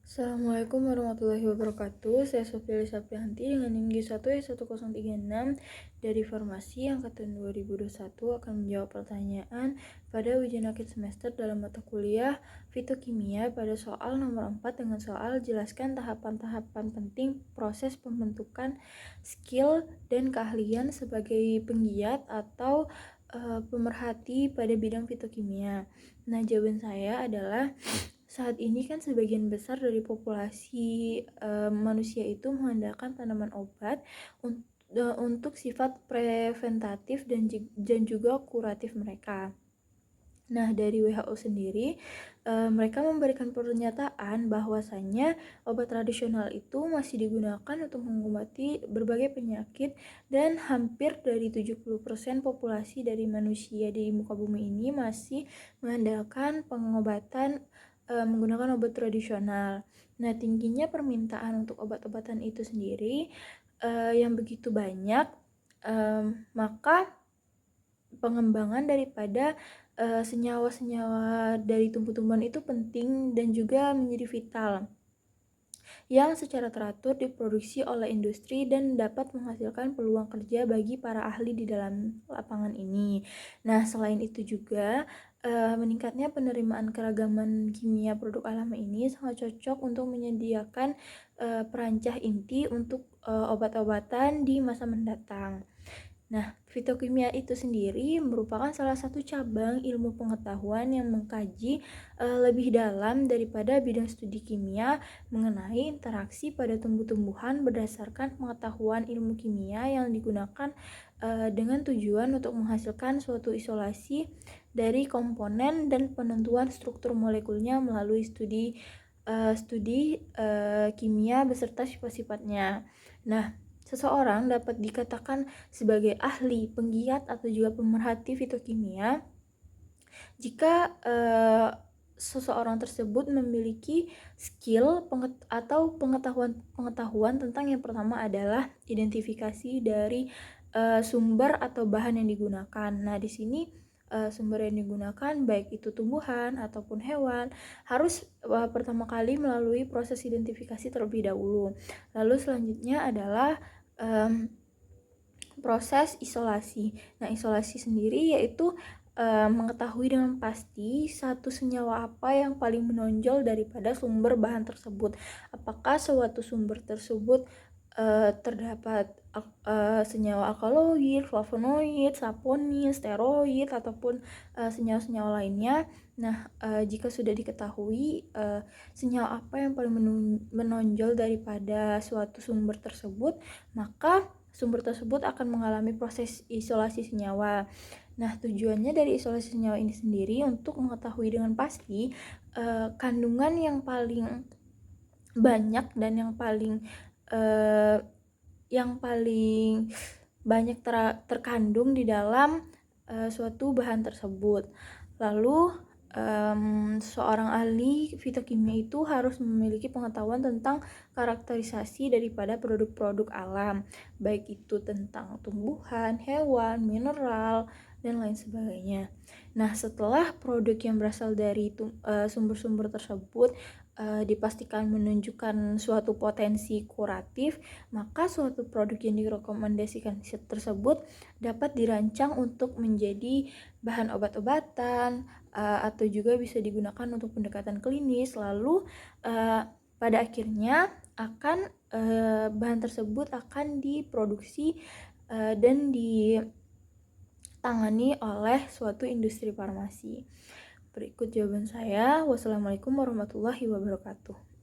Assalamualaikum warahmatullahi wabarakatuh. Saya Sofia Saprianti dengan NIM G1E1036 dari Farmasi Angkatan 2021 akan menjawab pertanyaan pada ujian akhir semester dalam mata kuliah Fitokimia pada soal nomor 4 dengan soal jelaskan tahapan-tahapan penting proses pembentukan skill dan keahlian sebagai penggiat atau pemerhati pada bidang fitokimia. Nah, jawaban saya adalah saat ini kan sebagian besar dari populasi manusia itu mengandalkan tanaman obat untuk sifat preventatif dan juga kuratif mereka. Nah, dari WHO sendiri, mereka memberikan pernyataan bahwasannya obat tradisional itu masih digunakan untuk mengobati berbagai penyakit dan hampir dari 70% populasi dari manusia di muka bumi ini masih mengandalkan pengobatan menggunakan obat tradisional. Nah, tingginya permintaan untuk obat-obatan itu sendiri yang begitu banyak, maka pengembangan daripada senyawa-senyawa dari tumbuh-tumbuhan itu penting dan juga menjadi vital yang secara teratur diproduksi oleh industri dan dapat menghasilkan peluang kerja bagi para ahli di dalam lapangan ini. Nah, selain itu juga meningkatnya penerimaan keragaman kimia produk alami ini sangat cocok untuk menyediakan perancah inti untuk obat-obatan di masa mendatang. Nah, fitokimia itu sendiri merupakan salah satu cabang ilmu pengetahuan yang mengkaji lebih dalam daripada bidang studi kimia mengenai interaksi pada tumbuh-tumbuhan berdasarkan pengetahuan ilmu kimia yang digunakan dengan tujuan untuk menghasilkan suatu isolasi dari komponen dan penentuan struktur molekulnya melalui studi kimia beserta sifat-sifatnya. Nah, seseorang dapat dikatakan sebagai ahli, penggiat, atau juga pemerhati fitokimia jika seseorang tersebut memiliki skill atau pengetahuan tentang yang pertama adalah identifikasi dari sumber atau bahan yang digunakan. Nah, di sini sumber yang digunakan baik itu tumbuhan ataupun hewan harus pertama kali melalui proses identifikasi terlebih dahulu. Lalu selanjutnya adalah proses isolasi. Nah, isolasi sendiri yaitu mengetahui dengan pasti satu senyawa apa yang paling menonjol daripada sumber bahan tersebut. Apakah suatu sumber tersebut terdapat senyawa alkaloid, flavonoid, saponin, steroid, ataupun senyawa-senyawa lainnya. Nah, jika sudah diketahui senyawa apa yang paling menonjol daripada suatu sumber tersebut, maka sumber tersebut akan mengalami proses isolasi senyawa. Nah, tujuannya dari isolasi senyawa ini sendiri untuk mengetahui dengan pasti kandungan yang paling banyak dan yang paling banyak terkandung di dalam suatu bahan tersebut. Lalu seorang ahli fitokimia itu harus memiliki pengetahuan tentang karakterisasi daripada produk-produk alam, baik itu tentang tumbuhan, hewan, mineral, dan lain sebagainya. Nah, setelah produk yang berasal dari sumber-sumber tersebut dipastikan menunjukkan suatu potensi kuratif, maka suatu produk yang direkomendasikan tersebut dapat dirancang untuk menjadi bahan obat-obatan atau juga bisa digunakan untuk pendekatan klinis. Lalu pada akhirnya bahan tersebut akan diproduksi dan ditangani oleh suatu industri farmasi. Berikut jawaban saya. Wassalamualaikum warahmatullahi wabarakatuh.